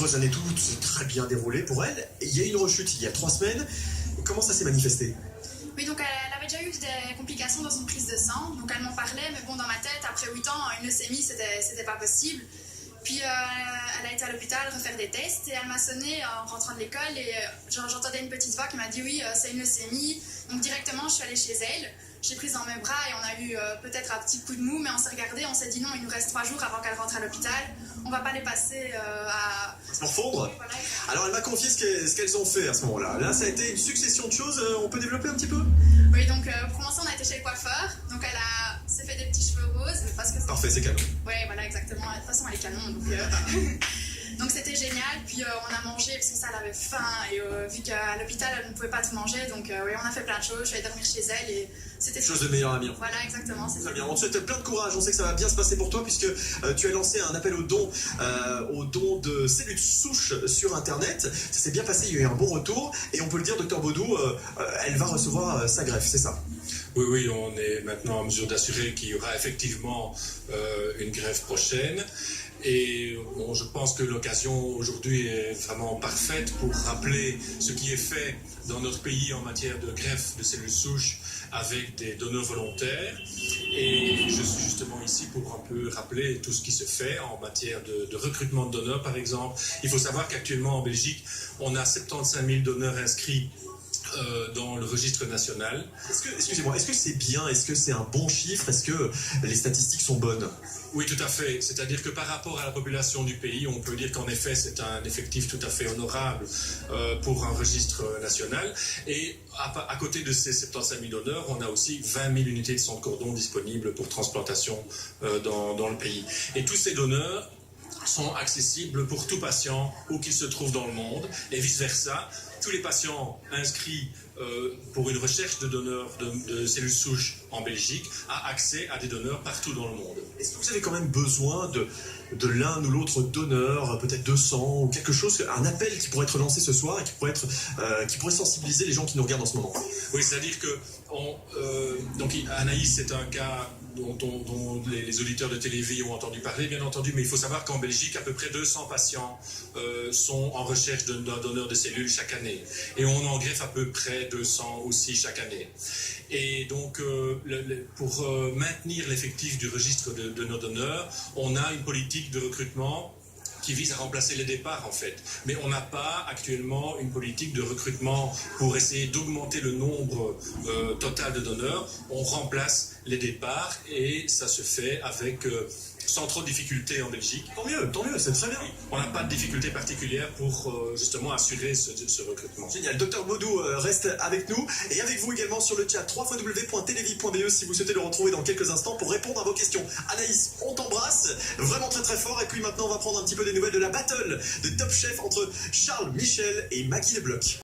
nombreuses années, tout s'est très bien déroulé pour elle. Et il y a eu une rechute il y a 3 semaines. Comment ça s'est manifesté? Oui, donc elle avait déjà eu des complications dans une prise de sang, donc elle m'en parlait, mais bon, dans ma tête, après 8 ans, une leucémie, c'était pas possible. Puis elle a été à l'hôpital refaire des tests et elle m'a sonné en rentrant de l'école et j'entendais une petite voix qui m'a dit oui, c'est une leucémie. Donc directement, je suis allée chez elle, j'ai prise dans mes bras et on a eu peut-être un petit coup de mou, mais on s'est regardé, on s'est dit non, il nous reste 3 jours avant qu'elle rentre à l'hôpital. On va pas les passer à se morfondre. Voilà. Alors elle m'a confié ce qu'elles ont fait à ce moment-là. Là, ça a été une succession de choses. On peut développer un petit peu? Oui, donc pour commencer, on a été chez le coiffeur. Donc elle s'est fait des petits cheveux roses. Parce que parfait, c'est canon. Oui, voilà, exactement. De toute façon, elle est canon. Donc c'était génial. Puis on a mangé parce que ça, elle avait faim. Et vu qu'à l'hôpital, elle ne pouvait pas tout manger. Donc oui, on a fait plein de choses. Je suis allée dormir chez elle et c'était chose de meilleur ami. Voilà, exactement. Très bien. On te souhaite plein de courage. On sait que ça va bien se passer pour toi puisque tu as lancé un appel aux dons de cellules souches sur Internet. Ça s'est bien passé. Il y a eu un bon retour. Et on peut le dire, Dr Baudou, elle va recevoir sa greffe, c'est ça? Oui, on est maintenant en mesure d'assurer qu'il y aura effectivement une greffe prochaine. Et bon, je pense que l'occasion aujourd'hui est vraiment parfaite pour rappeler ce qui est fait dans notre pays en matière de greffe de cellules souches avec des donneurs volontaires. Et je suis justement ici pour un peu rappeler tout ce qui se fait en matière de recrutement de donneurs, par exemple. Il faut savoir qu'actuellement en Belgique, on a 75 000 donneurs inscrits dans le registre national. Excusez-moi, est-ce que c'est bien? Est-ce que c'est un bon chiffre? Est-ce que les statistiques sont bonnes? Oui, tout à fait. C'est-à-dire que par rapport à la population du pays, on peut dire qu'en effet, c'est un effectif tout à fait honorable pour un registre national. Et à côté de ces 75 000 donneurs, on a aussi 20 000 unités de sang de cordon disponibles pour transplantation dans le pays. Et tous ces donneurs sont accessibles pour tout patient où qu'il se trouve dans le monde et vice-versa. Tous les patients inscrits pour une recherche de donneurs de cellules souches en Belgique ont accès à des donneurs partout dans le monde. Est-ce que vous avez quand même besoin de l'un ou l'autre donneur, peut-être de sang ou quelque chose, un appel qui pourrait être lancé ce soir et qui pourrait sensibiliser les gens qui nous regardent en ce moment? Oui, c'est-à-dire que donc Anaïs, c'est un cas dont les auditeurs de Télévie ont entendu parler, bien entendu, mais il faut savoir qu'en Belgique, à peu près 200 patients sont en recherche d'un donneur de cellules chaque année. Et on en greffe à peu près 200 aussi chaque année. Et donc, pour maintenir l'effectif du registre de nos donneurs, on a une politique de recrutement qui vise à remplacer les départs en fait. Mais on n'a pas actuellement une politique de recrutement pour essayer d'augmenter le nombre total de donneurs. On remplace les départs et ça se fait avec sans trop de difficultés en Belgique. Tant mieux, c'est très bien. On n'a pas de difficultés particulières pour justement assurer ce recrutement. Génial. Dr Baudou reste avec nous et avec vous également sur le chat www.televi.be si vous souhaitez le retrouver dans quelques instants pour répondre à vos questions. Anaïs, on t'embrasse vraiment très très fort et puis maintenant on va prendre un petit peu des nouvelles de la battle de Top Chef entre Charles Michel et Maggie Lebloc.